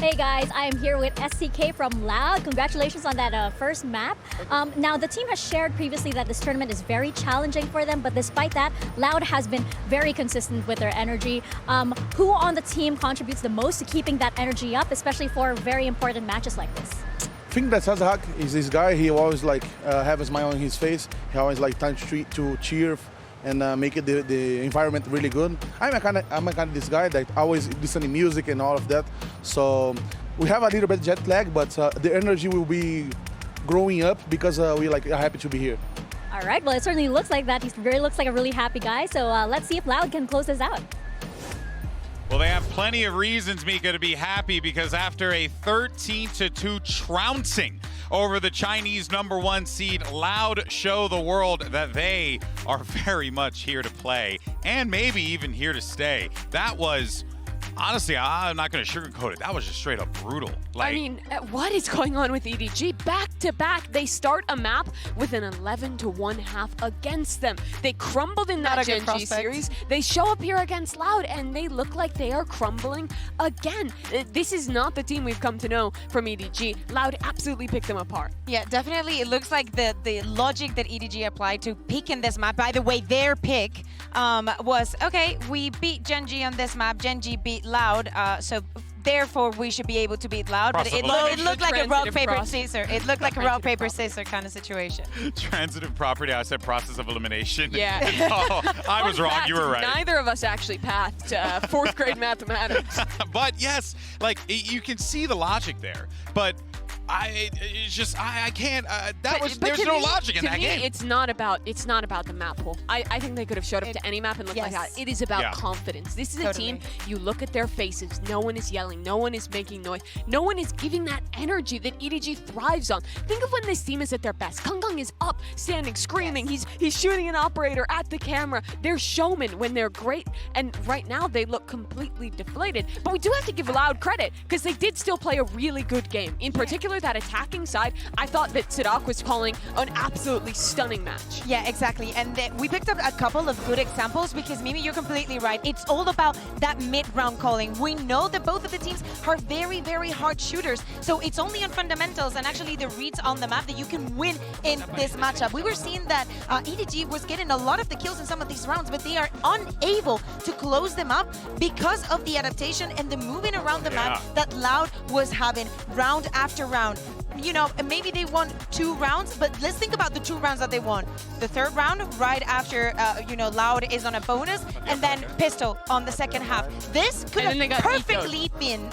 Hey guys, I am here with SCK from Loud. Congratulations on that first map. Now the team has shared previously that this tournament is very challenging for them, but despite that, Loud has been very consistent with their energy. Who on the team contributes the most to keeping that energy up, especially for very important matches like this? I think that Sazahak is this guy. He always have a smile on his face. He always time to cheer and make it the environment really good. I'm a kind of this guy that always listen to music and all of that. So we have a little bit jet lag, but the energy will be growing up because we are happy to be here. All right, well it certainly looks like that. He looks like a really happy guy. So let's see if Loud can close this out. Well, they have plenty of reasons, Mika, to be happy because after a 13-2 trouncing over the Chinese #1 seed, Loud show the world that they are very much here to play and maybe even here to stay. That was, honestly, I'm not going to sugarcoat it. That was just straight up brutal. I mean, what is going on with EDG? Back to back, they start a map with an 11-1 half against them. They crumbled in that Genji series. They show up here against Loud, and they look like they are crumbling again. This is not the team we've come to know from EDG. Loud absolutely picked them apart. Yeah, definitely. It looks like the logic that EDG applied to picking this map, by the way, their pick was, okay, we beat Genji on this map, Genji beat Loud, so therefore we should be able to beat Loud, but it looked like a rock, paper, scissor. It looked like a rock, paper, scissor kind of situation. Transitive property, I said process of elimination. Yeah. No, I was wrong, you were right. Neither of us actually passed 4th grade mathematics. But yes, like you can see the logic there, but I can't. There's no logic in that game. It's not about the map pool. I think they could have showed up to any map and looked like that. It is about confidence. This is a team. You look at their faces. No one is yelling. No one is making noise. No one is giving that energy that EDG thrives on. Think of when this team is at their best. Kang is up, standing, screaming. He's shooting an operator at the camera. They're showmen when they're great. And right now they look completely deflated. But we do have to give Loud credit because they did still play a really good game. In particular, that attacking side, I thought that Sidak was calling an absolutely stunning match. Yeah, exactly. And we picked up a couple of good examples because, Mimi, you're completely right. It's all about that mid-round calling. We know that both of the teams are very, very hard shooters. So it's only on fundamentals and actually the reads on the map that you can win in this matchup. We were seeing that EDG was getting a lot of the kills in some of these rounds, but they are unable to close them up because of the adaptation and the moving around the map that Loud was having round after round. You know, maybe they won 2 rounds, but let's think about the 2 rounds that they won. The 3rd round, right after, Loud is on a bonus, and then Pistol on the 2nd half. This could have perfectly been,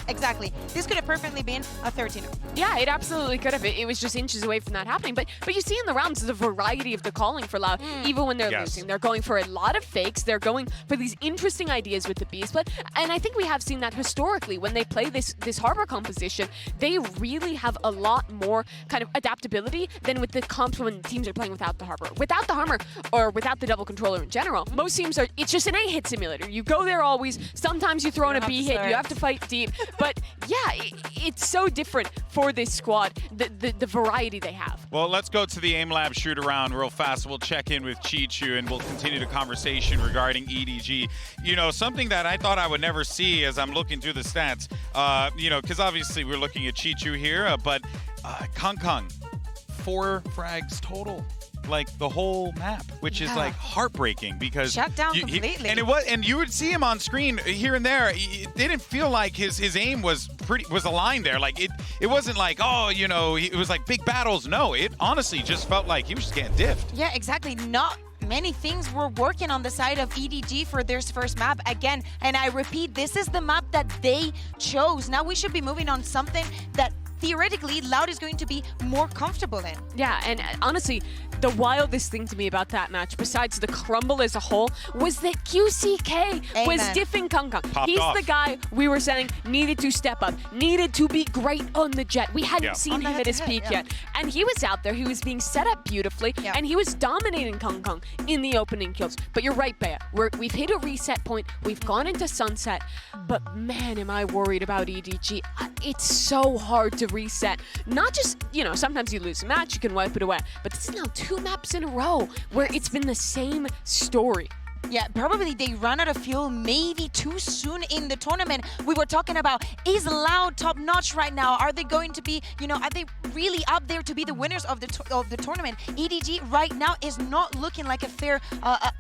this could have perfectly been a 13-0. Yeah, it absolutely could have. It was just inches away from that happening. But you see in the rounds the variety of the calling for Loud, even when they're losing. They're going for a lot of fakes. They're going for these interesting ideas with the B-split. And I think we have seen that historically when they play this Harbor composition, they really have a lot more kind of adaptability than with the comps when teams are playing without the Harbor. Without the Harbor, or without the double controller in general, most teams are, it's just an A hit simulator. You go there always, sometimes you throw in a B hit, you have to fight deep. But yeah, it's so different for this squad, the variety they have. Well, let's go to the AIM Lab shoot around real fast. We'll check in with Chichu and we'll continue the conversation regarding EDG. You know, something that I thought I would never see as I'm looking through the stats, because obviously we're looking at Chichu here, but Kang, 4 frags total, like the whole map, which is like heartbreaking because shut down completely. And you would see him on screen here and there. It didn't feel like his aim was aligned there. Like it wasn't like, it was like big battles. No, it honestly just felt like he was just getting diffed. Yeah, exactly. Not many things were working on the side of EDG for their first map again, and I repeat, this is the map that they chose. Now we should be moving on something that theoretically Loud is going to be more comfortable in. Yeah, and honestly, the wildest thing to me about that match, besides the crumble as a whole, was that QCK was diffing Kang. He's the guy we were saying needed to step up, needed to be great on the jet. We hadn't seen him at his peak yet. And he was out there, he was being set up beautifully, and he was dominating Kang in the opening kills. But you're right, Bea. We've hit a reset point, we've gone into sunset, but man, am I worried about EDG. It's so hard to reset. Not just, sometimes you lose a match, you can wipe it away, but this is now 2 maps in a row where it's been the same story. Yeah, probably they run out of fuel maybe too soon in the tournament. We were talking about, is Loud top notch right now? Are they going to be, you know, are they really up there to be the winners of the tournament? EDG right now is not looking like a fair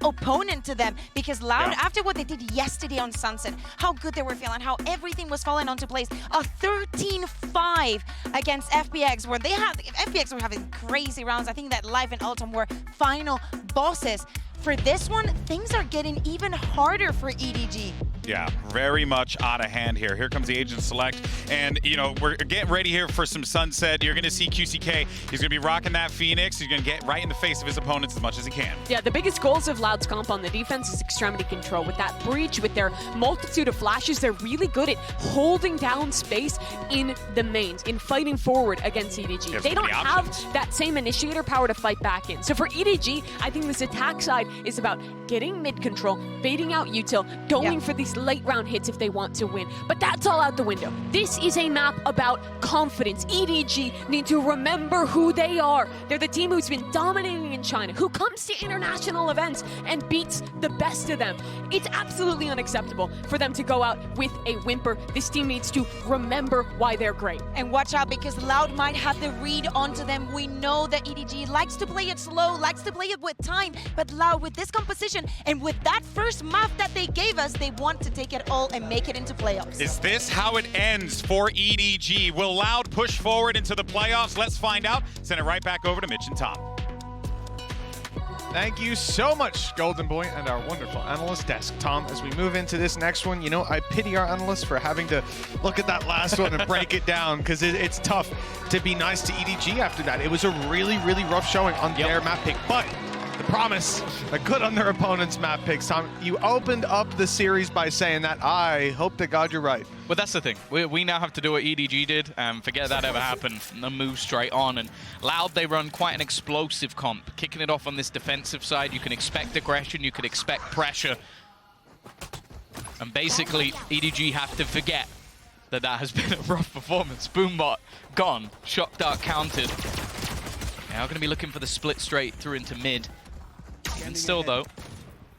opponent to them, because Loud, after what they did yesterday on Sunset, how good they were feeling, how everything was falling onto place, a 13-5 against FPX, where FPX were having crazy rounds. I think that Live and Ultim were final bosses. For this one, things are getting even harder for EDG. Yeah, very much out of hand here. Here comes the Agent Select, and you know, we're getting ready here for some Sunset. You're gonna see QCK. He's gonna be rocking that Phoenix. He's gonna get right in the face of his opponents as much as he can. Yeah, the biggest goals of Loud's comp on the defense is extremity control. With that breach, with their multitude of flashes, they're really good at holding down space in the mains, in fighting forward against EDG. They don't have that same initiator power to fight back in. So for EDG, I think this attack side is about getting mid control, baiting out util, going for these late round hits if they want to win. But that's all out the window. This is a map about confidence. EDG need to remember who they are. They're the team who's been dominating in China, who comes to international events and beats the best of them. It's absolutely unacceptable for them to go out with a whimper. This team needs to remember why they're great. And watch out, because Loud might have the read onto them. We know that EDG likes to play it slow, likes to play it with time, but Loud, with this composition and with that first map that they gave us, they want to take it all and make it into playoffs. Is this how it ends for EDG? Will Loud push forward into the playoffs? Let's find out. Send it right back over to Mitch and Tom. Thank you so much, Golden Boy, and our wonderful analyst desk. Tom, as we move into this next one, you know, I pity our analysts for having to look at that last one and break it down, because it's tough to be nice to EDG after that. It was a really, really rough showing on their map pick, but the promise, a good on their opponent's map picks. Tom, you opened up the series by saying that. I hope to God you're right. Well, that's the thing. We now have to do what EDG did and forget that ever happened and move straight on. And Loud, they run quite an explosive comp. Kicking it off on this defensive side, you can expect aggression, you can expect pressure. And basically, EDG have to forget that has been a rough performance. Boombot gone, Shock Dart countered. Now going to be looking for the split straight through into mid. And still though,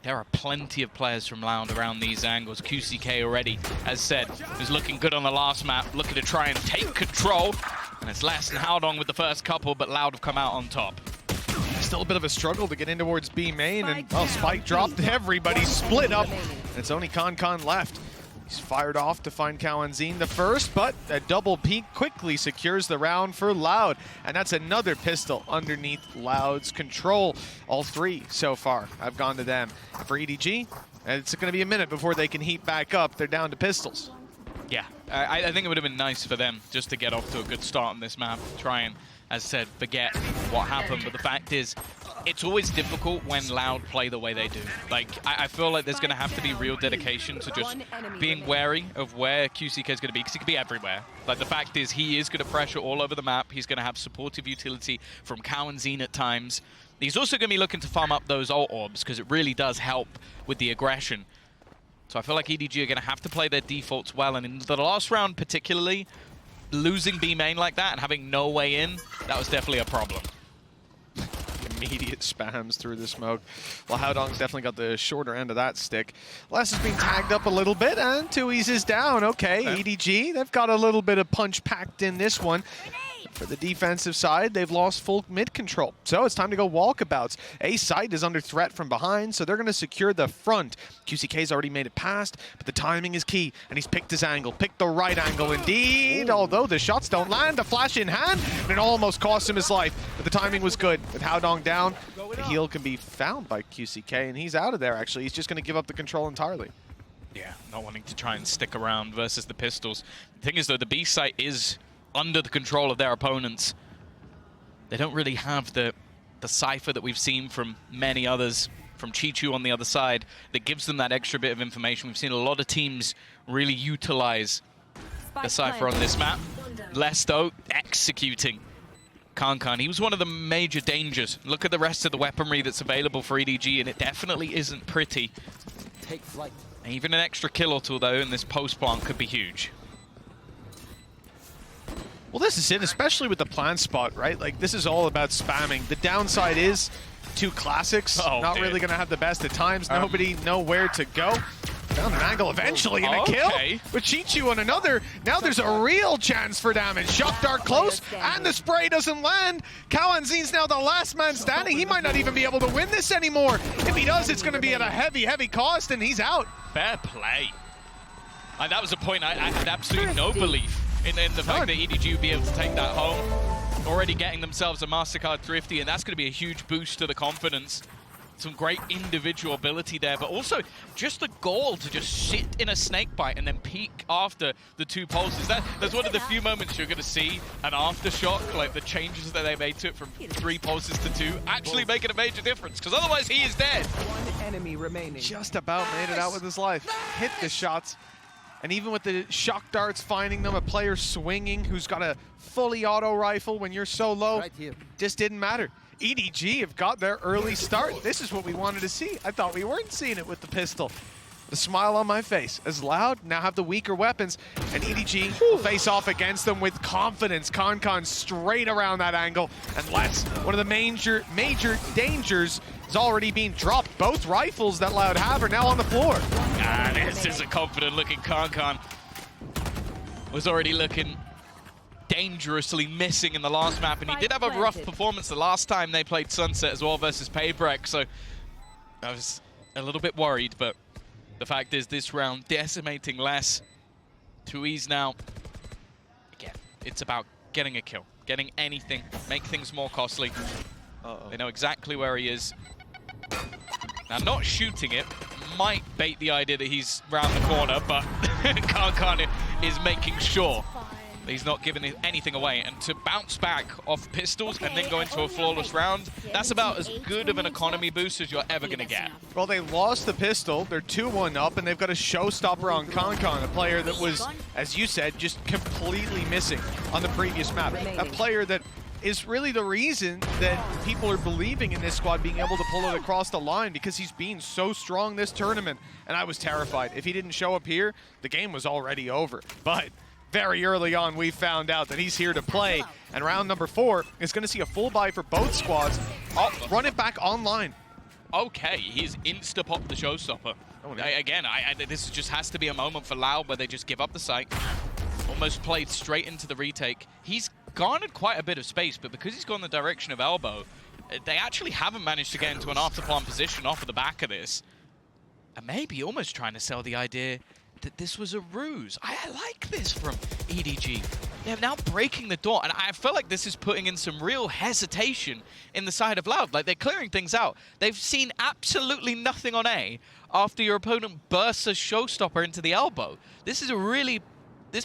there are plenty of players from Loud around these angles. QCK already, as said, is looking good on the last map, looking to try and take control. And it's less than Howdong with the first couple, but Loud have come out on top. Still a bit of a struggle to get in towards B main, and Spike dropped. Everybody split up. And it's only Con left. He's fired off to find Kawanzin the first, but a double peek quickly secures the round for Loud. And that's another pistol underneath Loud's control. All three so far have gone to them. And for EDG, it's going to be a minute before they can heat back up. They're down to pistols. Yeah, I think it would have been nice for them just to get off to a good start on this map. Try and, as said, forget what happened. But the fact is, it's always difficult when Loud play the way they do. Like, I feel like there's going to have to be real dedication to just being wary of where QCK is going to be, because he could be everywhere. Like, the fact is, he is going to pressure all over the map. He's going to have supportive utility from Kawanzin at times. He's also going to be looking to farm up those ult orbs, because it really does help with the aggression. So I feel like EDG are going to have to play their defaults well, and in the last round particularly, losing B main like that and having no way in, that was definitely a problem. Immediate spams through the smoke. Well, Howdong's definitely got the shorter end of that stick. Les is being tagged up a little bit, and Tui's is down. Okay, EDG, they've got a little bit of punch packed in this one. For the defensive side, they've lost full mid control. So it's time to go walkabouts. A site is under threat from behind, so they're going to secure the front. QCK's already made it past, but the timing is key, and he's picked his angle. Picked the right angle indeed, although the shots don't land. A flash in hand, and it almost cost him his life, but the timing was good. With Howdong down, the heal can be found by QCK, and he's out of there, actually. He's just going to give up the control entirely. Yeah, not wanting to try and stick around versus the pistols. The thing is, though, the B site is under the control of their opponents. They don't really have the cipher that we've seen from many others, from Chichu on the other side, that gives them that extra bit of information. We've seen a lot of teams really utilize the cipher on this map. Lesto executing Kankan. He was one of the major dangers. Look at the rest of the weaponry that's available for EDG, and it definitely isn't pretty. Take flight. Even an extra kill or two, though, in this post plant could be huge. Well, this is it, especially with the plant spot, right? Like, this is all about spamming. The downside is two classics. Oh, Not really going to have the best at times. Nobody know where to go. Found an angle eventually, and a kill with Chichu on another. Now there's a real chance for damage. Shock dart close, and the spray doesn't land. Kawanzin's now the last man standing. He might not even be able to win this anymore. If he does, it's going to be at a heavy, heavy cost, and he's out. Fair play. And that was a point I had absolutely no belief in the fact that EDG would be able to take that home. Already getting themselves a Mastercard Thrifty, and that's going to be a huge boost to the confidence. Some great individual ability there, but also just the goal to just sit in a snake bite and then peek after the two pulses. That's one of the few moments you're going to see an aftershock, like the changes that they made to it from 3 pulses to 2, actually making a major difference, because otherwise he is dead. One enemy remaining. Just about made it out with his life. Hit the shots. And even with the shock darts finding them, a player swinging who's got a fully auto rifle when you're so low, just didn't matter. EDG have got their early start. This is what we wanted to see. I thought we weren't seeing it with the pistol. The smile on my face. As Loud now have the weaker weapons, and EDG will face off against them with confidence. Concon straight around that angle, and Les, one of the major dangers, is already being dropped. Both rifles that Loud have are now on the floor. This is a confident-looking Concon. Was already looking dangerously missing in the last map, and he did have a rough performance the last time they played Sunset as well versus HyperX, so I was a little bit worried, but the fact is this round decimating Les. 2Es now. Again, it's about getting a kill, getting anything, make things more costly. They know exactly where he is. Now, not shooting it might bait the idea that he's round the corner, but Concon is making sure he's not giving anything away, and to bounce back off pistols and then go into a flawless round, that's about as good of an economy boost as you're ever going to get. Well, they lost the pistol, they're 2-1 up, and they've got a showstopper on Concon, a player that was, as you said, just completely missing on the previous map. A player that is really the reason that people are believing in this squad being able to pull it across the line, because he's been so strong this tournament, and I was terrified. If he didn't show up here, the game was already over. But very early on, we found out that he's here to play, and round number 4 is going to see a full buy for both squads. Run it back online. Okay, he's insta-popped the showstopper. Oh, no. Again, this just has to be a moment for Loud where they just give up the site. Almost played straight into the retake. He's garnered quite a bit of space, but because he's gone the direction of elbow, they actually haven't managed to get into an afterplan position off of the back of this. And maybe almost trying to sell the idea that this was a ruse. I like this from EDG. They're now breaking the door, and I feel like this is putting in some real hesitation in the side of Loud. Like, they're clearing things out. They've seen absolutely nothing on A after your opponent bursts a showstopper into the elbow. This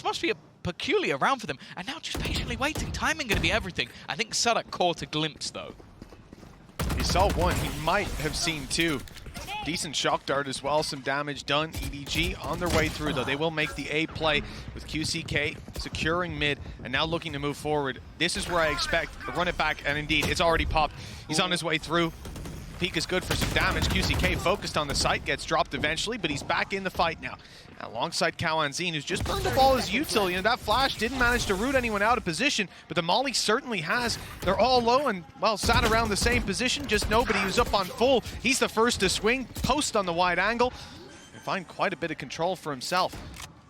must be a peculiar round for them, and now just patiently waiting. Timing going to be everything. I think Sadak caught a glimpse, though. He saw one, he might have seen 2. Decent shock dart as well, some damage done. EDG on their way through, though. They will make the A play with QCK securing mid and now looking to move forward. This is where I expect to run it back, and indeed, it's already popped. He's on his way through. Peak is good for some damage. QCK focused on the site, gets dropped eventually, but he's back in the fight now. Alongside Kawanzin, who's just burned up all his util. You know, that flash didn't manage to root anyone out of position, but the molly certainly has. They're all low and, well, sat around the same position, just nobody who's up on full. He's the first to swing, post on the wide angle, and find quite a bit of control for himself.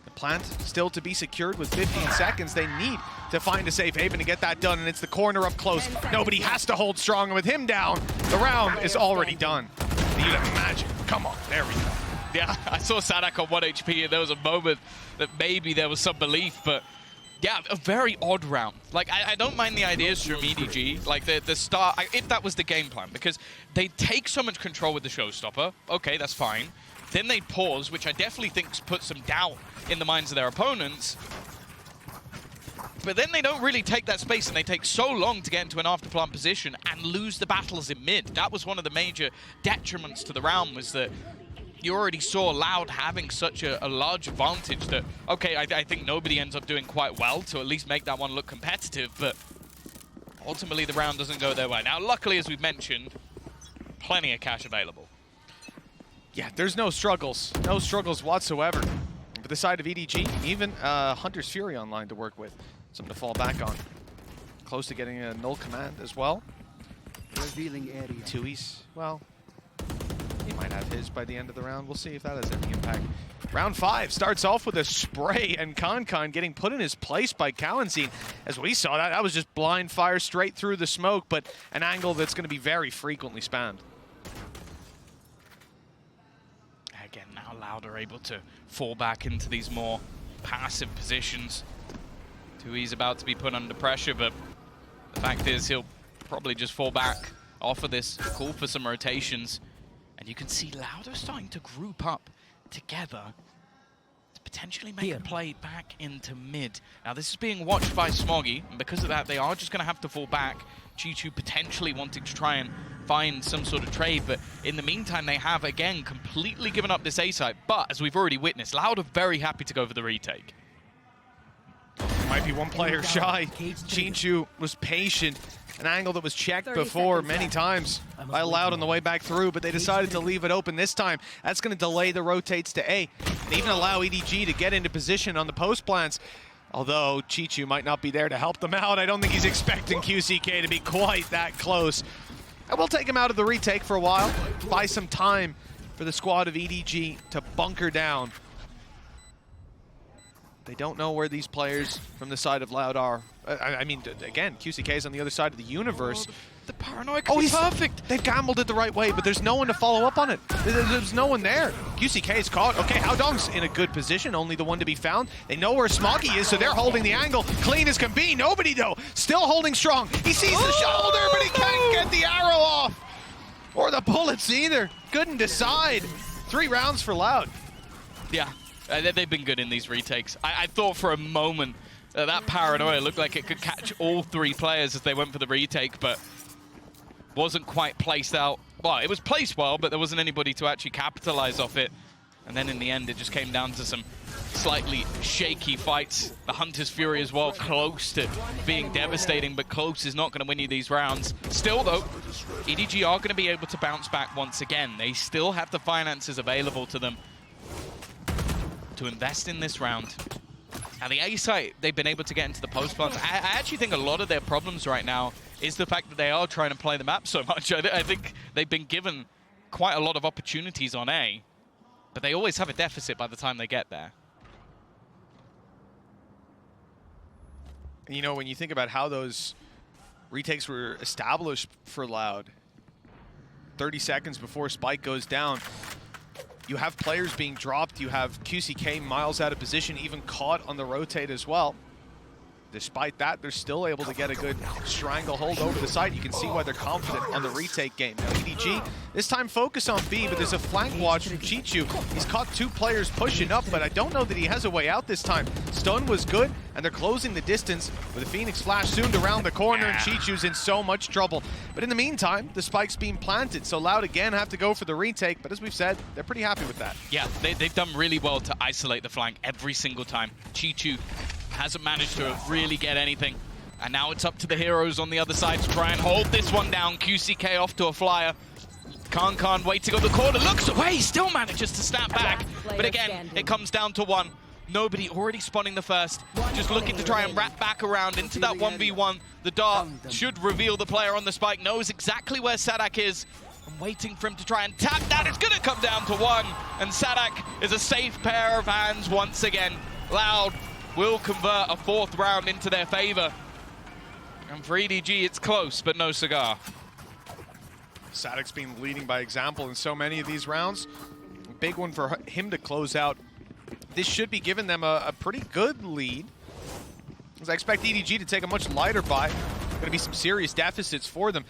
The plant still to be secured with 15 seconds. They need to find a safe haven to get that done, and it's the corner up close. Nobody has to hold strong, and with him down, the round is already done. You'd imagine. Come on, there we go. Yeah, I saw Sadak on 1 HP, and there was a moment that maybe there was some belief, but yeah, a very odd round. Like, I don't mind the ideas from EDG, like the start, if that was the game plan, because they take so much control with the showstopper. Okay, that's fine. Then they pause, which I definitely think puts some doubt in the minds of their opponents. But then they don't really take that space, and they take so long to get into an afterplan position and lose the battles in mid. That was one of the major detriments to the round, was that you already saw Loud having such a large advantage that, okay, I think nobody ends up doing quite well to at least make that one look competitive, but ultimately the round doesn't go their way. Now, luckily, as we've mentioned, plenty of cash available. Yeah, there's no struggles whatsoever. But the side of EDG, even Hunter's Fury online to work with. Something to fall back on. Close to getting a null command as well. Tui's, well, he might have his by the end of the round. We'll see if that has any impact. Round 5 starts off with a spray and Con getting put in his place by Kalensin. As we saw, that was just blind fire straight through the smoke, but an angle that's going to be very frequently spammed. Again, now Loud are able to fall back into these more passive positions. Tui's about to be put under pressure, but the fact is he'll probably just fall back off of this, call for some rotations. And you can see Loud are starting to group up together to potentially make a play back into mid. Now this is being watched by Smoggy, and because of that they are just going to have to fall back. Chichu potentially wanting to try and find some sort of trade, but in the meantime they have again completely given up this A site. But as we've already witnessed, Loud are very happy to go for the retake. Might be one player shy. Chichu was patient. An angle that was checked before many times by Loud on the way back through, but they decided to leave it open this time. That's going to delay the rotates to A and even allow EDG to get into position on the post plants. Although Chichu might not be there to help them out, I don't think he's expecting QCK to be quite that close. I will take him out of the retake for a while, buy some time for the squad of EDG to bunker down. They don't know where these players from the side of Loud are. I mean, again, QCK is on the other side of the universe. The paranoia could be perfect. They've gambled it the right way, but there's no one to follow up on it. There's no one there. QCK is caught. Okay, Haodong's in a good position, only the one to be found. They know where Smoggy is, so they're holding the angle. Clean as can be. Nobody, though, still holding strong. He sees the shoulder, but he can't get the arrow off. Or the bullets either. Couldn't decide. 3 rounds for Loud. Yeah. They've been good in these retakes. I thought for a moment that paranoia looked like it could catch all 3 players as they went for the retake, but wasn't quite placed out. Well, it was placed well, but there wasn't anybody to actually capitalize off it. And then in the end, it just came down to some slightly shaky fights. The Hunter's Fury as well, close to being devastating, but close is not going to win you these rounds. Still, though, EDG are going to be able to bounce back once again. They still have the finances available to them to invest in this round. Now the A site, they've been able to get into the post plants. I actually think a lot of their problems right now is the fact that they are trying to play the map so much. I think they've been given quite a lot of opportunities on A, but they always have a deficit by the time they get there. You know, when you think about how those retakes were established for Loud, 30 seconds before Spike goes down, you have players being dropped, you have QCK miles out of position, even caught on the rotate as well. Despite that, they're still able to get a good stranglehold over the site. You can see why they're confident on the retake game. Now EDG, this time focus on B, but there's a flank watch from Chichu. He's caught 2 players pushing up, but I don't know that he has a way out this time. Stun was good, and they're closing the distance with a Phoenix Flash soon to round the corner, and Chichu's in so much trouble. But in the meantime, the spike's being planted, so Loud again have to go for the retake, but as we've said, they're pretty happy with that. Yeah, they've done really well to isolate the flank every single time. Chichu hasn't managed to really get anything. And now it's up to the heroes on the other side to try and hold this one down. QCK off to a flyer. Khan waiting on the corner, looks away, still manages to snap back. But again, it comes down to 1. Nobody already spawning the first. Just looking to try and wrap back around into that 1v1. The dart should reveal the player on the spike, knows exactly where Sadak is. I'm waiting for him to try and tap that. It's gonna come down to 1. And Sadak is a safe pair of hands once again. Loud will convert a 4th round into their favor. And for EDG, it's close, but no cigar. Sadak's been leading by example in so many of these rounds. Big one for him to close out. This should be giving them a pretty good lead, as I expect EDG to take a much lighter buy. Going to be some serious deficits for them.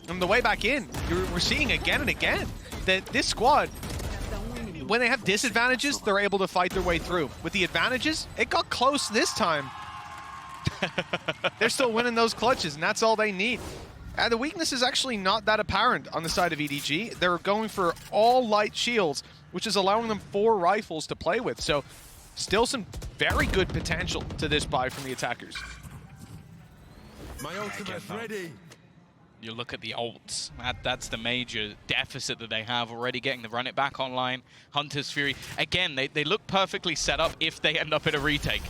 On the way back in, we're seeing again and again that this squad, when they have disadvantages, they're able to fight their way through. With the advantages, it got close this time. They're still winning those clutches, and that's all they need. And the weakness is actually not that apparent on the side of EDG. They're going for all light shields, which is allowing them 4 rifles to play with. So still some very good potential to this buy from the attackers. My ultimate's ready. You look at the ults, that's the major deficit that they have, already getting the run it back online. Hunter's Fury, again, they look perfectly set up if they end up in a retake.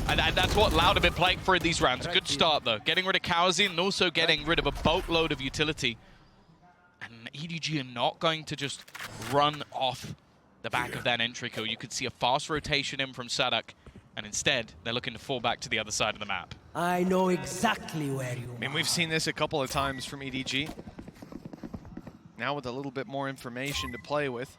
And that's what Loud have been playing for in these rounds. A good start though, getting rid of Kalensin and also getting rid of a boatload of utility And EDG are not going to just run off the back of that entry kill. You could see a fast rotation in from Sadak, and instead, they're looking to fall back to the other side of the map. I know exactly where you are. I mean, we've seen this a couple of times from EDG. Now with a little bit more information to play with,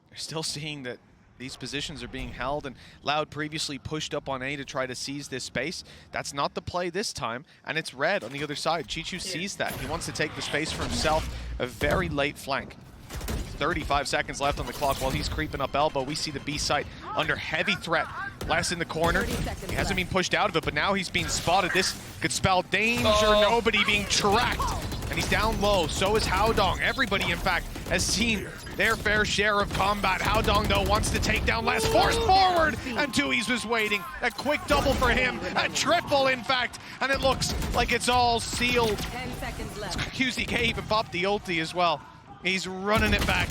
they're still seeing that these positions are being held, and Loud previously pushed up on A to try to seize this space. That's not the play this time, and it's Red on the other side. Chichu sees that. He wants to take the space for himself. A very late flank. 35 seconds left on the clock while he's creeping up elbow. We see the B site under heavy threat. Less in the corner. He hasn't been pushed out of it, but now he's being spotted. This could spell danger. Nobody being tracked. And he's down low. So is Haodong. Everybody, in fact, has seen their fair share of combat. Haodong, though, wants to take down Les. Forced forward, and Tui's was waiting. A quick double for him. A triple, in fact. And it looks like it's all sealed. 10 seconds left. QCK even popped the ulti as well. He's running it back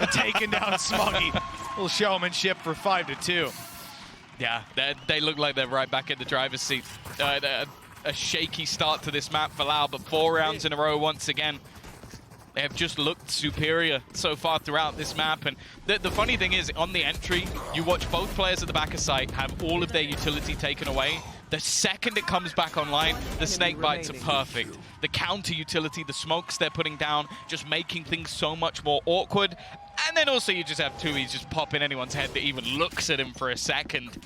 and taking down Smoggy. Little showmanship for 5-2. Yeah, they look like they're right back in the driver's seat. A shaky start to this map for Loud, but 4 rounds in a row once again. They have just looked superior so far throughout this map. And the funny thing is, on the entry, you watch both players at the back of site have all of their utility taken away. The second it comes back online, the snake bites are perfect. The counter utility, the smokes they're putting down, just making things so much more awkward. And then also you just have Tui just pop in anyone's head that even looks at him for a second.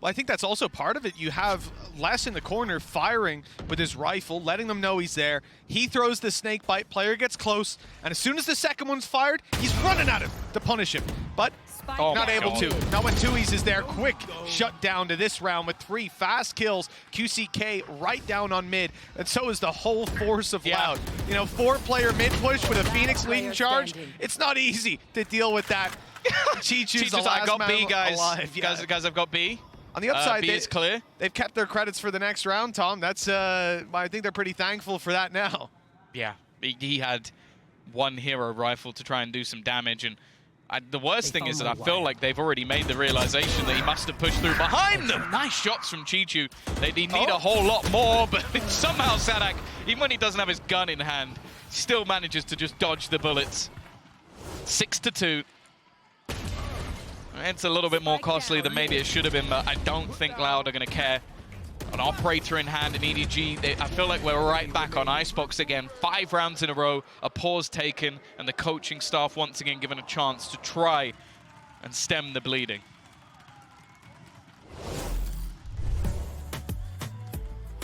Well, I think that's also part of it. You have Les in the corner firing with his rifle, letting them know he's there. He throws the snake bite, player gets close, and as soon as the second one's fired, he's running at him to punish him. But not able to. Not when Tui's is there. Quick shut down to this round with 3 fast kills. QCK right down on mid, and so is the whole force of Loud. You know, 4-player mid push with a Phoenix leading charge. It's not easy to deal with that. Chichu's the last I got man B, guys. alive. Yeah. Guys, I've got B. On the upside, B is clear. They've kept their credits for the next round, Tom. That's I think they're pretty thankful for that now. Yeah, he had 1 hero rifle to try and do some damage, and the worst thing is that I feel like they've already made the realization that he must have pushed through behind them. Nice shots from Chichu. They need a whole lot more, but somehow Sadak, even when he doesn't have his gun in hand, still manages to just dodge the bullets. 6-2. It's a little bit more costly than maybe it should have been, but I don't think Loud are going to care. An operator in hand in EDG. I feel like we're right back on Icebox again. 5 rounds in a row, a pause taken, and the coaching staff once again given a chance to try and stem the bleeding.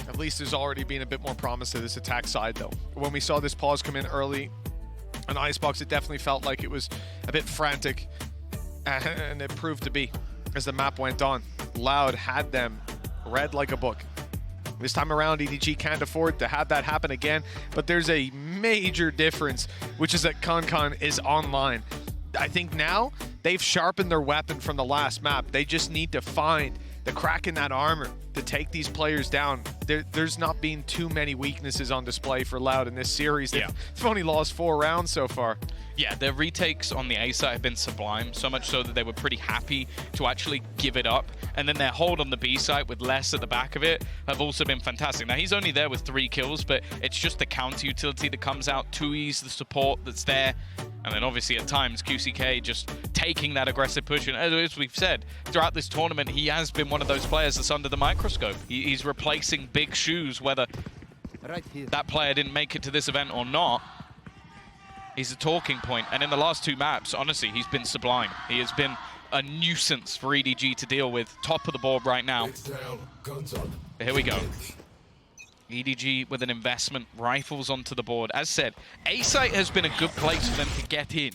At least there's already been a bit more promise to this attack side, though. When we saw this pause come in early on Icebox, it definitely felt like it was a bit frantic. And it proved to be as the map went on. Loud had them read like a book. This time around, EDG can't afford to have that happen again, but there's a major difference, which is that Concon is online. I think now they've sharpened their weapon from the last map. They just need to find the crack in that armor to take these players down. There's not been too many weaknesses on display for Loud in this series. They've only lost 4 rounds so far. Yeah, their retakes on the A side have been sublime, so much so that they were pretty happy to actually give it up. And then their hold on the B side with Les at the back of it have also been fantastic. Now, he's only there with 3 kills, but it's just the counter utility that comes out, Tui's the support that's there. And then obviously at times, QCK just taking that aggressive push. And as we've said, throughout this tournament, he has been one of those players that's under the microscope. He's replacing big shoes, whether that player didn't make it to this event or not. He's a talking point, and in the last 2 maps, honestly, he's been sublime. He has been a nuisance for EDG to deal with. Top of the board right now. Here we go. EDG with an investment, rifles onto the board. As said, A-site has been a good place for them to get in.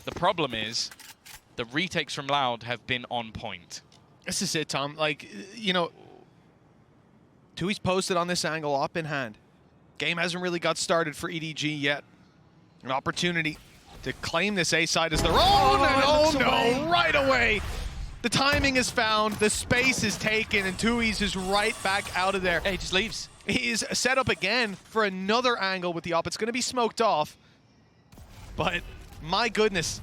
The problem is, the retakes from Loud have been on point. This is it, Tom. Like, you know, Tui's posted on this angle up in hand. Game hasn't really got started for EDG yet. An opportunity to claim this A side as their own, and oh no, right away. The timing is found, the space is taken, and Tui's is right back out of there. Hey, he just leaves. He's set up again for another angle with the op. It's going to be smoked off, but my goodness,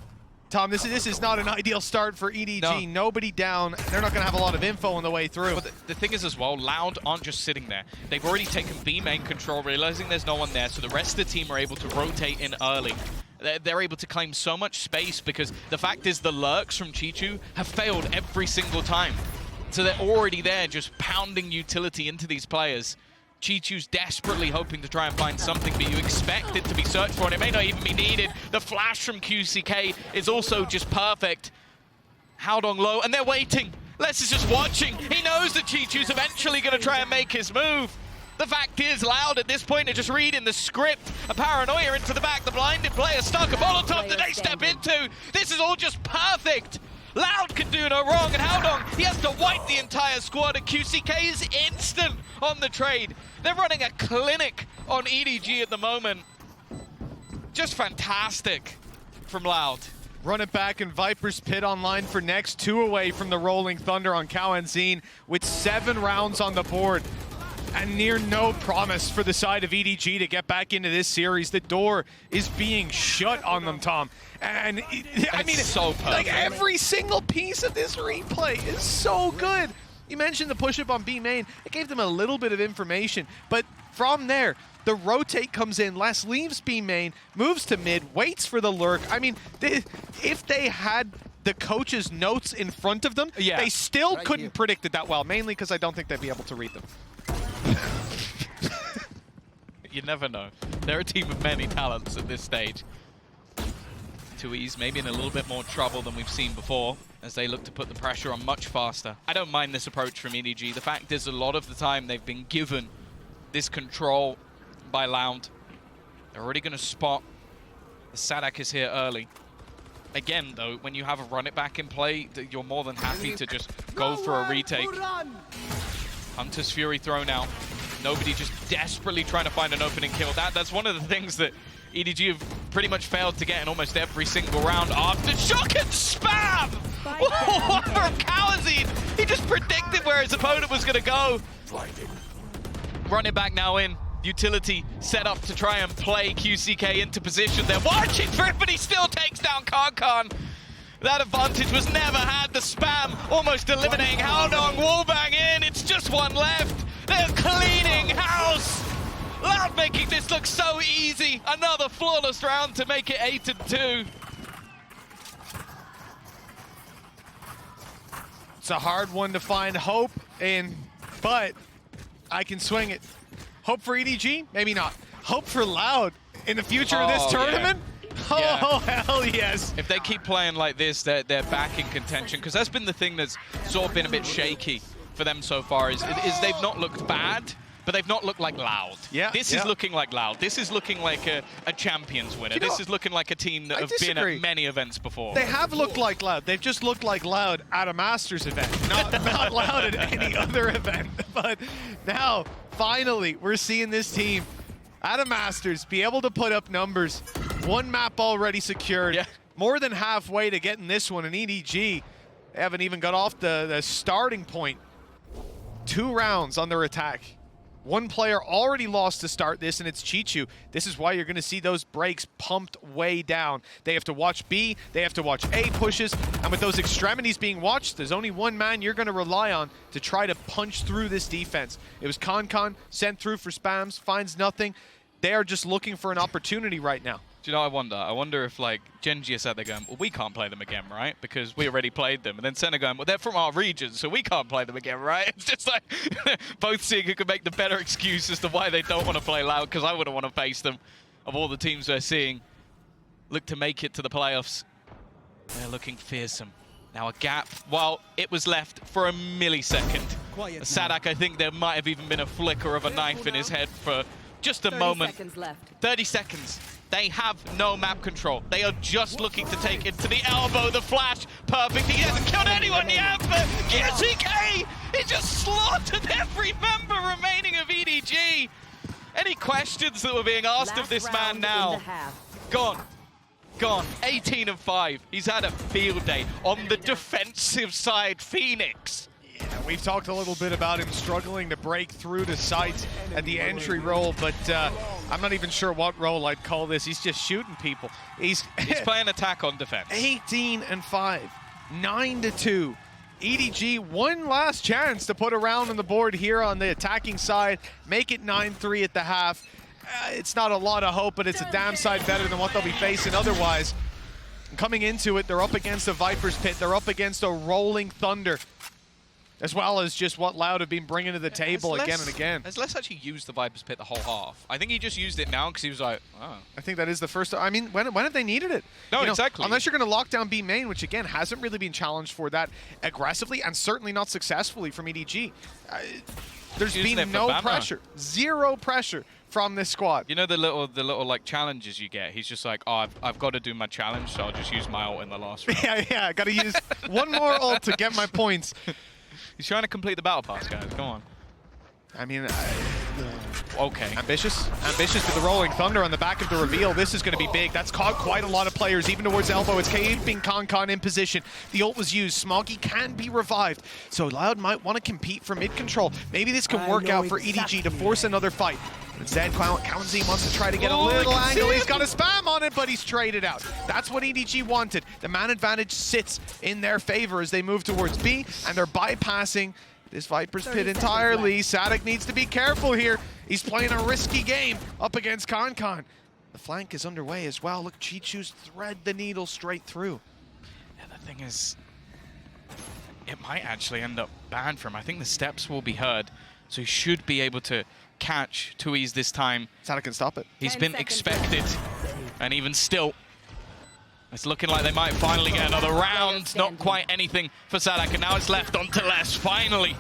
Tom, this is not an ideal start for EDG. No. Nobody down. They're not going to have a lot of info on the way through. But the thing is as well, Loud aren't just sitting there. They've already taken B main control, realizing there's no one there, so the rest of the team are able to rotate in early. They're able to claim so much space because the fact is the lurks from Chichu have failed every single time. So they're already there just pounding utility into these players. Chichu's desperately hoping to try and find something, but you expect it to be searched for, and it may not even be needed. The flash from QCK is also just perfect. Howdong low, and they're waiting. Les is just watching. He knows that Chichu's eventually going to try and make his move. The fact is, Loud at this point are just reading the script. A paranoia into the back, the blinded player stuck. A Molotov that they step into. This is all just perfect. Loud can do no wrong, and Howdong, he has to wipe the entire squad, and QCK is instant on the trade. They're running a clinic on EDG at the moment. Just fantastic from Loud. Run it back, and Viper's Pit online for next. 2 away from the Rolling Thunder on Kao and Zine with 7 rounds on the board. And near no promise for the side of EDG to get back into this series. The door is being shut on them, Tom. And I mean, so perfect. Like every single piece of this replay is so good. You mentioned the push-up on B main. It gave them a little bit of information. But from there, the rotate comes in. Les leaves B main, moves to mid, waits for the lurk. I mean, if they had the coach's notes in front of them, they still couldn't predict it that well, mainly because I don't think they'd be able to read them. You never know. They're a team of many talents at this stage. 2Es maybe in a little bit more trouble than we've seen before as they look to put the pressure on much faster. I don't mind this approach from EDG. The fact is a lot of the time they've been given this control by Loud. They're already going to spot. The Sadak is here early. Again, though, when you have a run it back in play, you're more than happy to just go for a retake. Hunter's Fury thrown out. Nobody just desperately trying to find an opening kill. That's one of the things that EDG have pretty much failed to get in almost every single round after shock and spam! From Kawazine! He just predicted where his opponent was going to go. Run it back now in. Utility set up to try and play QCK into position. They're watching for it, but he still takes down Kankan. That advantage was never had. The spam almost eliminating Howdong. Wallbang in. It's just one left. They're cleaning house. Loud making this look so easy. Another flawless round to make it 8-2. It's a hard one to find hope in, but I can swing it. Hope for EDG? Maybe not. Hope for Loud in the future of this tournament? Yeah. Oh, hell yes. If they keep playing like this, they're back in contention, because that's been the thing that's sort of been a bit shaky for them so far, is they've not looked bad, but they've not looked like Loud. This is looking like Loud. This is looking like a Champions winner. This is looking like a team that have been at many events before. They have looked like Loud. They've just looked like Loud at a Masters event, not Loud at any other event. But now, finally, we're seeing this team at a Masters be able to put up numbers. 1 map already secured. More than halfway to getting this one. And EDG, they haven't even got off the starting point. 2 rounds on their attack. 1 player already lost to start this, and it's Chichu. This is why you're going to see those breaks pumped way down. They have to watch B, they have to watch A pushes, and with those extremities being watched, there's only 1 man you're going to rely on to try to punch through this defense. It was Kankan, sent through for spams, finds nothing. They are just looking for an opportunity right now. Do you know, I wonder if, like, Genji is out there going, well, we can't play them again, right? Because we already played them. And then Senna going, well, they're from our region, so we can't play them again, right? It's just like both seeing who can make the better excuse as to why they don't want to play Loud, because I wouldn't want to face them. Of all the teams we're seeing, look to make it to the playoffs. They're looking fearsome. Now a gap, well, it was left for a millisecond. Sadak, I think there might have even been a flicker of a knife in his head for just a moment. 30 seconds left. 30 seconds. They have no map control. They are just looking to take it to the elbow. The flash, perfect. He hasn't killed anyone yet, but QCK, he just slaughtered every member remaining of EDG. Any questions that were being asked of this man now? Gone. Gone. 18-5. He's had a field day on the defensive side. Phoenix. Yeah, we've talked a little bit about him struggling to break through to sites at the entry role, but I'm not even sure what role I'd call this. He's just shooting people. He's playing attack on defense. 18-5, 9-2. EDG, one last chance to put a round on the board here on the attacking side, make it 9-3 at the half. It's not a lot of hope, but it's a damn sight better than what they'll be facing otherwise. Coming into it, they're up against a Viper's Pit, they're up against a Rolling Thunder, as well as just what Loud have been bringing to the table again and again. Has Les actually used the Viper's Pit the whole half? I think he just used it now because he was like, oh. I think that is the first. I mean, when have they needed it? No, exactly. Unless you're going to lock down B main, which again hasn't really been challenged for that aggressively and certainly not successfully from EDG. There's been no pressure, zero pressure from this squad. You know the little like challenges you get. He's just like, oh, I've got to do my challenge, so I'll just use my ult in the last round. Yeah, I got to use one more ult to get my points. He's trying to complete the battle pass, guys. Come on. I mean, okay. Ambitious with the Rolling Thunder on the back of the reveal. This is going to be big. That's caught quite a lot of players, even towards Elbow. It's keeping Concon in position. The ult was used. Smoggy can be revived. So Loud might want to compete for mid control. Maybe this can work out for EDG to force another fight. Instead, Kawanzi wants to try to get a little angle. He's got a spam on it, but he's traded out. That's what EDG wanted. The man advantage sits in their favor as they move towards B, and they're bypassing this Viper's Pit entirely. Sadek needs to be careful here. He's playing a risky game up against Concon. The flank is underway as well. Look, Chichu's thread the needle straight through. Yeah, the thing is, it might actually end up banned for him. I think the steps will be heard, so he should be able to catch Tuiz this time. Sadek can stop it. He's been expected, and even still, it's looking like they might finally get another round. Not quite anything for Sadek, and now it's left on to Les. Finally,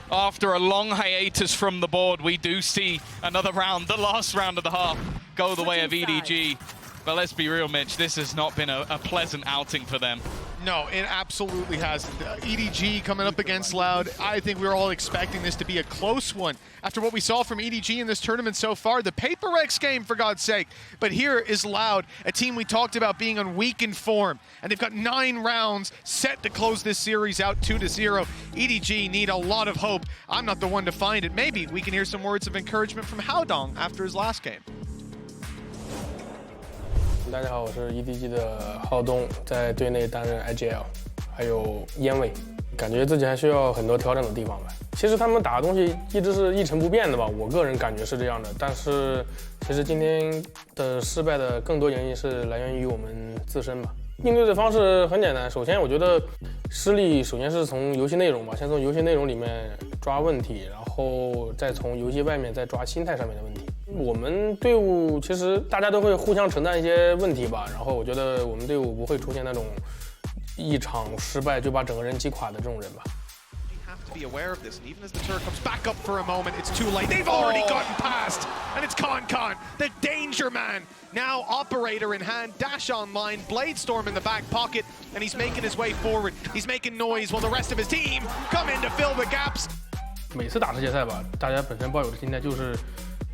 after a long hiatus from the board, we do see another round, the last round of the half, go the way of EDG. But let's be real, Mitch, this has not been a pleasant outing for them. No, it absolutely hasn't. EDG coming up against Loud. I think we were all expecting this to be a close one. After what we saw from EDG in this tournament so far, the HyperX game, for God's sake. But here is Loud, a team we talked about being on weakened form. And they've got 9 rounds set to close this series out 2-0. EDG need a lot of hope. I'm not the one to find it. Maybe we can hear some words of encouragement from Haodong after his last game. 大家好，我是 EDG 的浩东，在队内担任 IGL， 还有烟卫，感觉自己还需要很多调整的地方吧。其实他们打的东西一直是一成不变的吧，我个人感觉是这样的。但是其实今天的失败的更多原因是来源于我们自身吧。应对的方式很简单，首先我觉得失利首先是从游戏内容吧，先从游戏内容里面抓问题，然后再从游戏外面再抓心态上面的问题。 我们队伍其实大家都会互相承担一些问题吧，然后我觉得我们队伍不会出现那种一场失败就把整个人击垮的这种人吧。 Be aware of this, and even as the turret comes back up for a moment, it's too late. They've already gotten past, and it's Concon, the danger man. Now operator in hand, dash online, Bladestorm in the back pocket, and he's making his way forward. He's making noise while the rest of his team come in to fill the gaps. 每次打世界赛吧，大家本身抱有的心态就是。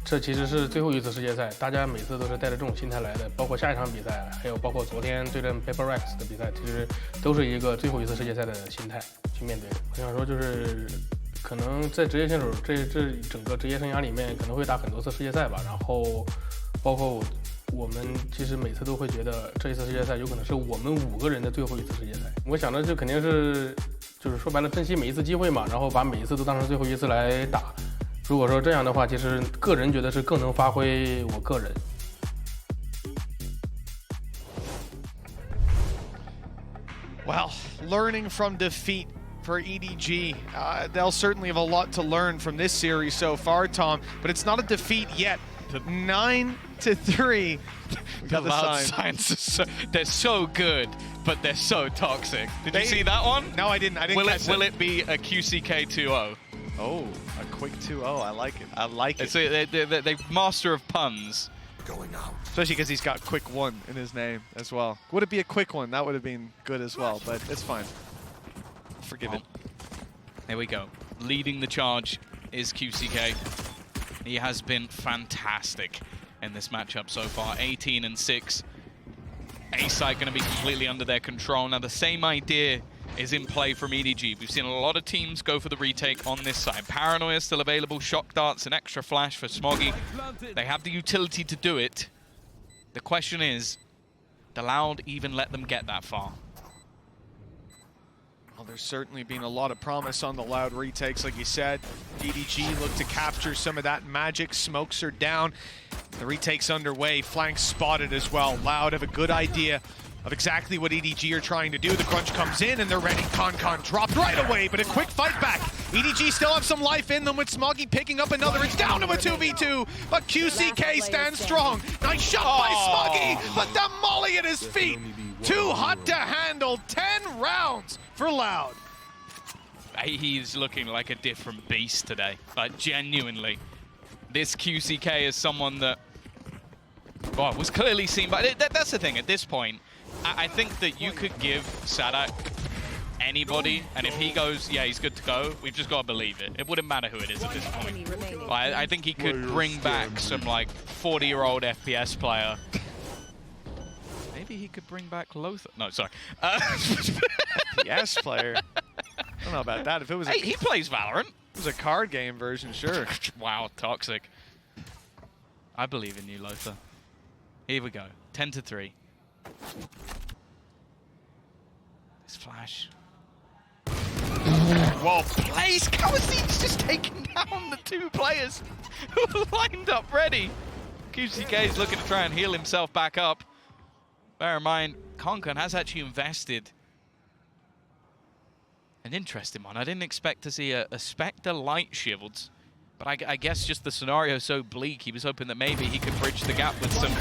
这其实是最后一次世界赛，大家每次都是带着这种心态来的，包括下一场比赛，还有包括昨天对阵 HyperX 的比赛，其实都是一个最后一次世界赛的心态去面对。我想说，就是可能在职业选手这整个职业生涯里面，可能会打很多次世界赛吧。然后，包括我们其实每次都会觉得这一次世界赛有可能是我们5个人的最后一次世界赛。我想着就肯定是，就是说白了，珍惜每一次机会嘛，然后把每一次都当成最后一次来打。 如果说这样的话，其实个人觉得是更能发挥我个人。Well, learning from defeat for EDG. They'll certainly have a lot to learn from this series so far, Tom, but it's not a defeat yet. 9-3. The Loud signs are so, they're so good, but they're so toxic. Did you see that one? No, I didn't. Will it be a QCK 2-0? Oh, a quick 2-0. I like it. I like it. They're master of puns. Going out. Especially because he's got quick 1 in his name as well. Would it be a quick 1? That would have been good as well, but it's fine. Forgive it. There we go. Leading the charge is QCK. He has been fantastic in this matchup so far. 18-6. A side going to be completely under their control. Now the same idea is in play from EDG. We've seen a lot of teams go for the retake on this side. Paranoia still available, Shock Darts, an extra flash for Smoggy. They have the utility to do it. The question is, did Loud even let them get that far? Well, there's certainly been a lot of promise on the Loud retakes, like you said. EDG look to capture some of that magic. Smokes are down. The retake's underway. Flank spotted as well. Loud have a good idea of exactly what EDG are trying to do. The crunch comes in and they're ready. Con dropped right away, but a quick fight back. EDG still have some life in them with Smoggy picking up another. It's down to a 2v2, but QCK stands strong. Nice shot by Smoggy, but the molly at his feet. Too hot to handle. 10 rounds for Loud. He's looking like a different beast today, like genuinely. This QCK is someone that was clearly seen by... That's the thing, at this point, I think that you could give Sadak anybody, and if he goes, yeah, he's good to go, we've just got to believe it. It wouldn't matter who it is at this point. I think he could bring back some, like, 40-year-old FPS player. Maybe he could bring back Lothar. No, sorry. FPS player? I don't know about that. If it was he plays Valorant. It was a card game version, sure. Wow, toxic. I believe in you, Lothar. Here we go. 10-3. This flash. Well placed. Kawasin's just taking down the two players who are lined up ready. QCK is looking to try and heal himself back up. Bear in mind, Konkon has actually invested. An interesting one. I didn't expect to see a Spectre light shields, but I guess just the scenario is so bleak, he was hoping that maybe he could bridge the gap with some...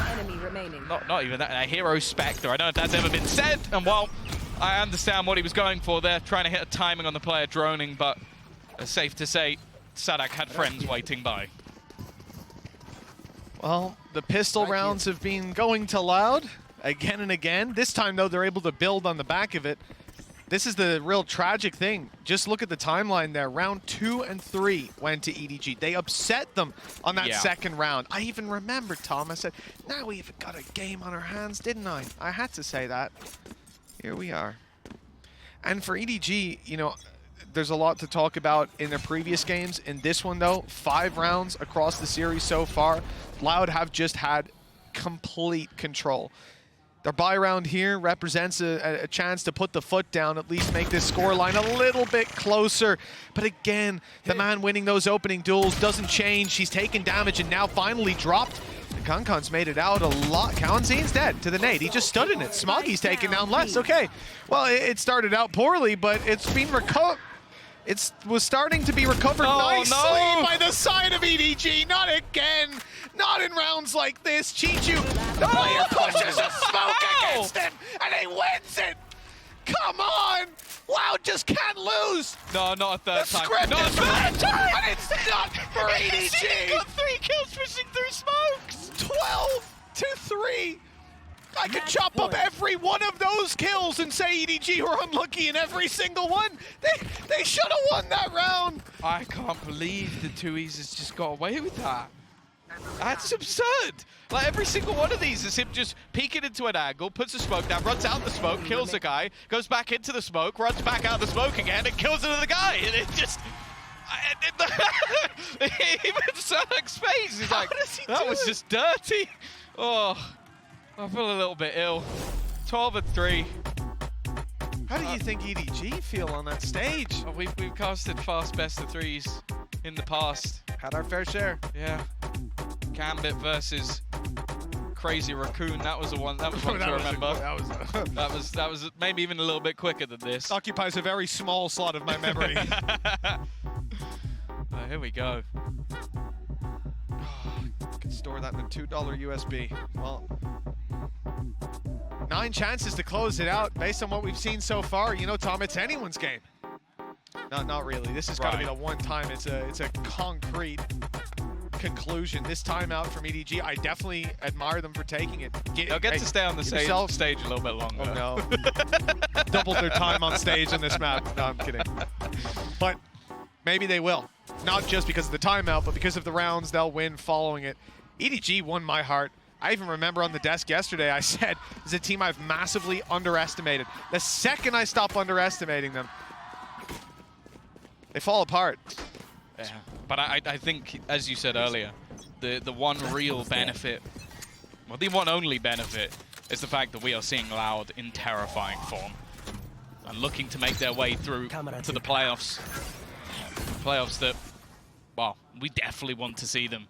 Not even that, a hero Spectre. I don't know if that's ever been said, and well, I understand what he was going for there, trying to hit a timing on the player droning, but it's safe to say Sadak had friends waiting by. Well, the pistol rounds have been going to Loud again and again. This time, though, they're able to build on the back of it. This is the real tragic thing. Just look at the timeline there. Round 2 and 3 went to EDG. They upset them on that second round. I even remember, Tom, I said, now we've got a game on our hands, didn't I? I had to say that. Here we are. And for EDG, you know, there's a lot to talk about in their previous games. In this one, though, 5 rounds across the series so far. Loud have just had complete control. Their buy round here represents a chance to put the foot down, at least make this scoreline a little bit closer. But again, the man winning those opening duels doesn't change. He's taken damage and now finally dropped. And Konkon's made it out a lot. Kawanzin's dead to the nade. He just stood in it. Smoggy's taken down less. Okay, well, it started out poorly, but it's been recovered. It was starting to be recovered nicely by the side of EDG. Not again. Not in rounds like this. Chichu, the player pushes a smoke against him, and he wins it. Come on. Loud just can't lose. No, not a third time. Script is third time, and it's not for EDG. He got 3 kills pushing through smokes. 12-3. I could chop up every one of those kills and say EDG were unlucky in every single one. They should have won that round. I can't believe the 2Es has just got away with that. That's absurd. Like every single one of these is him just peeking into an angle, puts a smoke down, runs out the smoke, kills the guy, goes back into the smoke, runs back out the smoke again, and kills another guy. And it just... Even Sadak's face is like, that was just dirty. Oh... I feel a little bit ill. 12-3. How do you think EDG feel on that stage? Oh, we've casted fast best of 3s in the past. Had our fair share. Yeah. Gambit versus Crazy Raccoon. That was the one. That was one to remember. That was maybe even a little bit quicker than this. Occupies a very small slot of my memory. Here we go. Can store that in a $2 USB. Well, 9 chances to close it out based on what we've seen so far. You know, Tom, it's anyone's game. Not really. This has got to be the one time it's a concrete conclusion. This timeout from EDG, I definitely admire them for taking it. They'll get to stay on the stage a little bit longer. Oh no. Doubled their time on stage in this map. No, I'm kidding. But maybe they will. Not just because of the timeout, but because of the rounds they'll win following it. EDG won my heart. I even remember on the desk yesterday, I said, it's a team I've massively underestimated. The second I stop underestimating them, they fall apart. Yeah, but I think, as you said earlier, the one real benefit, well, the one only benefit is the fact that we are seeing Loud in terrifying form and looking to make their way through to the playoffs. Playoffs that, well, we definitely want to see them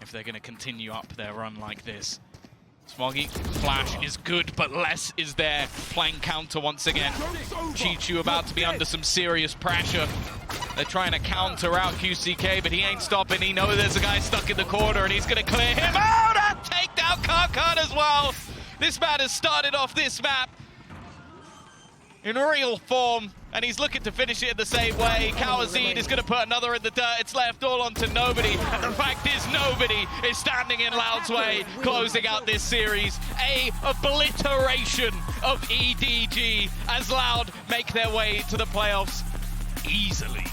if they're going to continue up their run like this. Smoggy, flash is good, but less is there. Playing counter once again. Chichu about to be under some serious pressure. They're trying to counter out QCK, but he ain't stopping. He knows there's a guy stuck in the corner, and he's going to clear him out. And take down Karkan as well. This man has started off this map in real form, and he's looking to finish it in the same way. Kawazid is going to put another in the dirt. It's left all onto nobody. And the fact is, nobody is standing in Loud's way, closing out this series. A obliteration of EDG as Loud make their way to the playoffs easily.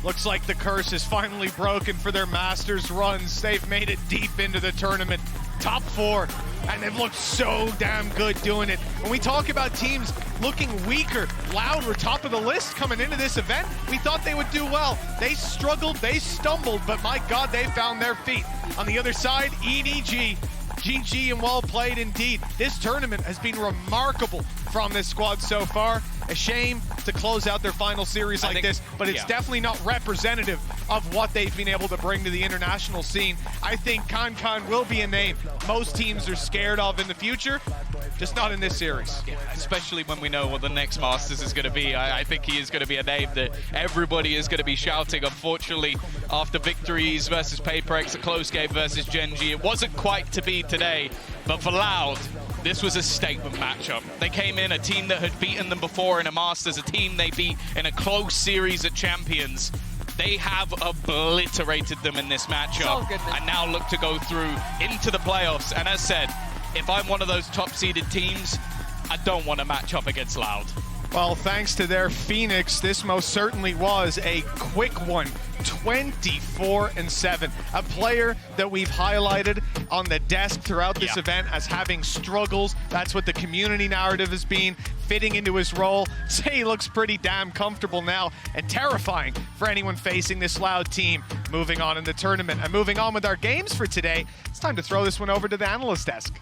Looks like the curse is finally broken for their Masters runs. They've made it deep into the tournament. Top 4, and they've looked so damn good doing it. When we talk about teams looking weaker, Loud were top of the list coming into this event. We thought they would do well. They struggled, they stumbled, but my God, they found their feet. On the other side, EDG. GG and well played indeed. This tournament has been remarkable from this squad so far. A shame to close out their final series like this, but it's definitely not representative of what they've been able to bring to the international scene. I think Kankan will be a name most teams are scared of in the future, just not in this series. Yeah, especially when we know what the next Masters is going to be. I think he is going to be a name that everybody is going to be shouting. Unfortunately, after victories versus HyperX, a close game versus Genji, it wasn't quite to be today, but for Loud, this was a statement matchup. They came in a team that had beaten them before in a Masters, a team they beat in a close series at Champions. They have obliterated them in this matchup and now look to go through into the playoffs. And as said, if I'm one of those top-seeded teams, I don't want to match up against Loud. Well, thanks to their Phoenix, this most certainly was a quick one. 24-7. A player that we've highlighted on the desk throughout this event as having struggles. That's what the community narrative has been, fitting into his role. Say he looks pretty damn comfortable now and terrifying for anyone facing this Loud team. Moving on in the tournament and moving on with our games for today, it's time to throw this one over to the analyst desk.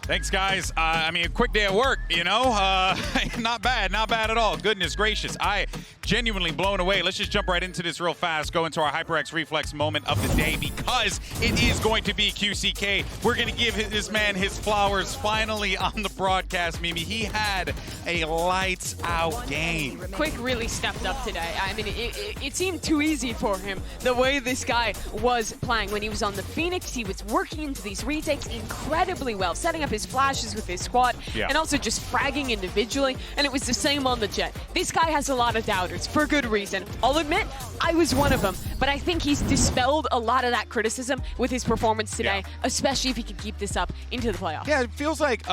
Thanks, guys. I mean, a quick day at work, you know? Not bad at all. Goodness gracious. I genuinely blown away. Let's just jump right into this real fast, go into our HyperX Reflex moment of the day, because it is going to be QCK. We're going to give this man his flowers finally on the broadcast, Mimi. He had a lights-out game. Quick really stepped up today. I mean, it seemed too easy for him, the way this guy was playing. When he was on the Phoenix, he was working into these retakes incredibly well, setting up his flashes with his squad, and also just fragging individually, and it was the same on the Jet. This guy has a lot of doubters, for good reason. I'll admit, I was one of them, but I think he's dispelled a lot of that criticism with his performance today, especially if he can keep this up into the playoffs. Yeah, it feels like,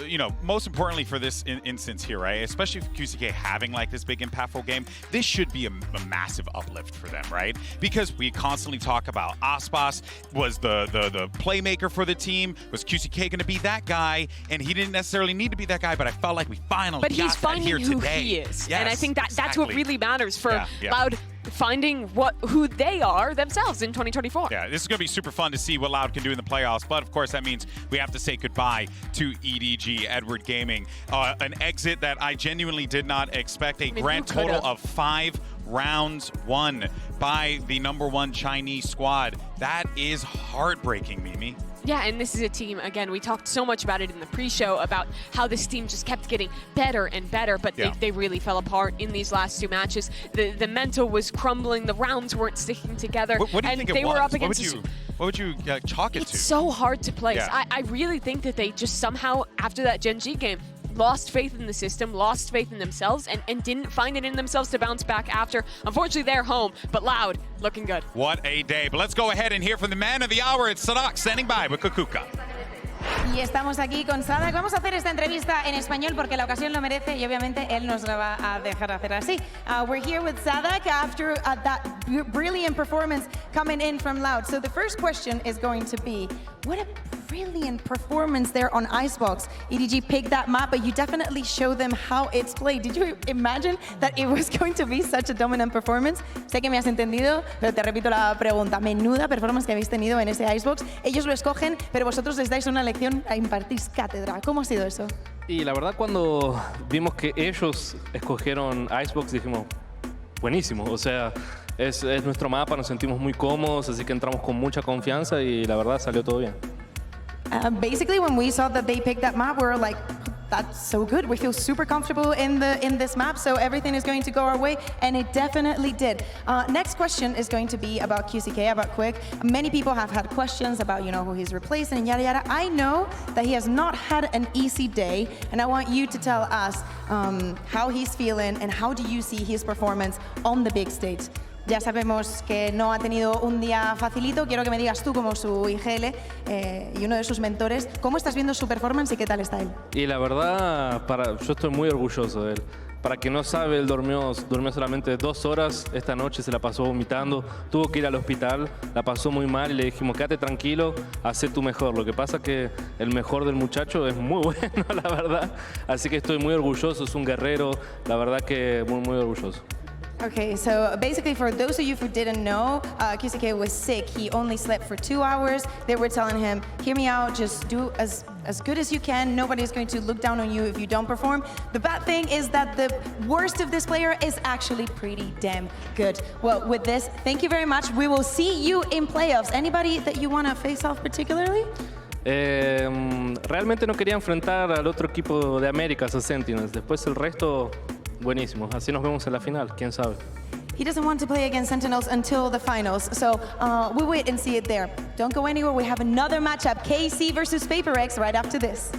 you know, most importantly for this instance here, right, especially for QCK having like this big impactful game, this should be a massive uplift for them, right? Because we constantly talk about Aspas was the playmaker for the team. Was QCK going to be that guy? And he didn't necessarily need to be that guy, but I felt like we finally got that here today. But he's finding who he is. Yes, and I think that's what really matters for Yeah. Loud, finding who they are themselves in 2024. Yeah, this is going to be super fun to see what Loud can do in the playoffs, but of course that means we have to say goodbye to EDG, Edward Gaming. An exit that I genuinely did not expect. A grand total of 5 rounds won by the #1 Chinese squad. That is heartbreaking, Mimi. Yeah, and this is a team, again, we talked so much about it in the pre-show, about how this team just kept getting better and better, but they really fell apart in these last 2 matches. The mental was crumbling, the rounds weren't sticking together. What do you think it was? Were up against what would you chalk it to? It's so hard to place. I really think that they just somehow, after that Genji game, lost faith in the system, lost faith in themselves, and didn't find it in themselves to bounce back after. Unfortunately, they're home, but Loud, looking good. What a day. But let's go ahead and hear from the man of the hour. It's Sadak standing by with Kukuka. Y estamos aquí con Sadak. Vamos a hacer esta entrevista en español porque la ocasión lo merece y obviamente él nos la va a dejar hacer así. We're here with Sadak after that brilliant performance coming in from Loud. So the first question is going to be, what a brilliant performance there on Icebox. EDG picked that map, but you definitely show them how it's played. Did you imagine that it was going to be such a dominant performance? Sé que me has entendido, pero te repito la pregunta. Menuda performance que habéis tenido en ese Icebox. Ellos lo escogen, pero vosotros les dais una lección, impartís cátedra. ¿Cómo ha sido eso? Y la verdad, cuando vimos que ellos escogieron Icebox, dijimos, buenísimo. O sea, es nuestro mapa, nos sentimos muy cómodos, así que entramos con mucha confianza y la verdad salió todo bien. Basically, when we saw that they picked that map, we were like, that's so good. We feel super comfortable in this map, so everything is going to go our way, and it definitely did. Next question is going to be about QCK, about Quick. Many people have had questions about, you know, who he's replacing and yada yada. I know that he has not had an easy day, and I want you to tell us how he's feeling and how do you see his performance on the big stage. Ya sabemos que no ha tenido un día facilito. Quiero que me digas tú, como su IGL y uno de sus mentores, ¿cómo estás viendo su performance y qué tal está él? Y la verdad, yo estoy muy orgulloso de él. Para quien no sabe, él durmió solamente 2 horas. Esta noche se la pasó vomitando. Tuvo que ir al hospital, la pasó muy mal y le dijimos, quédate tranquilo, haz tu mejor. Lo que pasa es que el mejor del muchacho es muy bueno, la verdad. Así que estoy muy orgulloso, es un guerrero. La verdad que muy, muy orgulloso. Okay, so basically for those of you who didn't know, QCK was sick. He only slept for 2 hours. They were telling him, hear me out, just do as good as you can. Nobody's going to look down on you if you don't perform. The bad thing is that the worst of this player is actually pretty damn good. Well, with this, thank you very much. We will see you in playoffs. Anybody that you want to face off particularly? Realmente no quería enfrentar al otro equipo de Américas, a Sentinels. Después el resto... buenísimo, así nos vemos en la final, quién sabe. He doesn't want to play against Sentinels until the finals, so we'll wait and see it there. Don't go anywhere, we have another matchup, KC versus HyperX, right after this.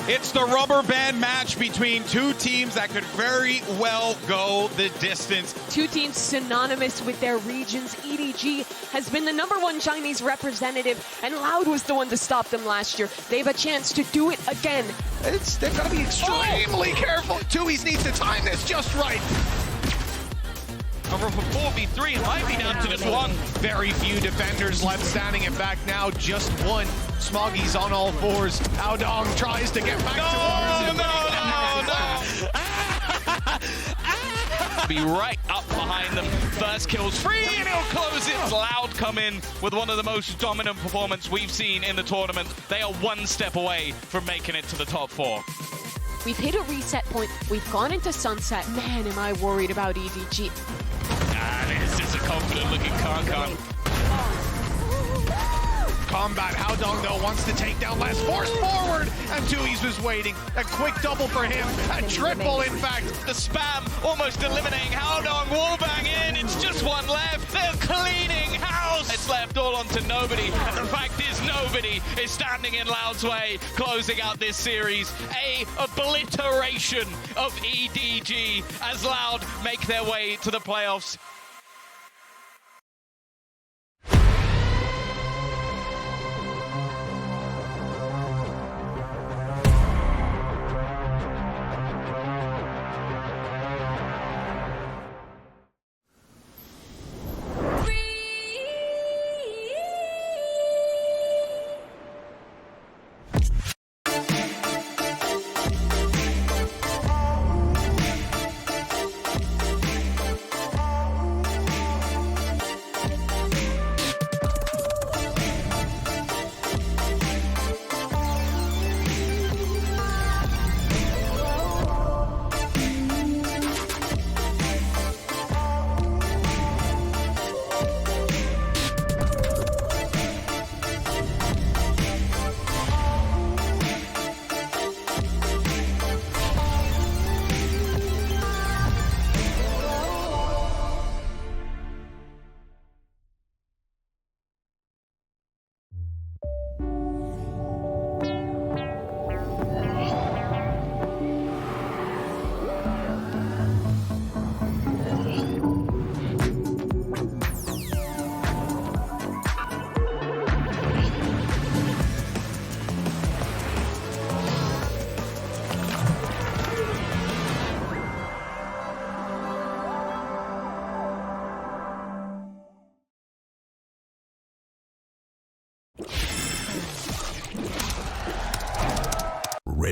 It's the rubber band match between two teams that could very well go the distance. Two teams synonymous with their regions. EDG has been the #1 Chinese representative, and Loud was the one to stop them last year. They have a chance to do it again. They've got to be extremely careful. Tui's needs to time this just right. Over for 4v3, might be down to just one. Very few defenders left standing. In fact, now just one. Smoggy's on all fours. Aodong tries to get back towards him. Be right up behind them. First kill's free, and he'll close it. Loud come in with one of the most dominant performances we've seen in the tournament. They are one step away from making it to the top 4. We've hit a reset point. We've gone into sunset. Man, am I worried about EDG. This is a confident-looking Kankan. Combat, Aodong though wants to take down less, forced forward, and Tui's was waiting. A quick double for him, a triple in fact. The spam almost eliminating Aodong, wallbang in, it's just one left. They're cleaning house. It's left all onto nobody, and the fact is nobody is standing in Loud's way, closing out this series. A obliteration of EDG as Loud make their way to the playoffs.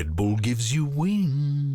Red Bull gives you wings.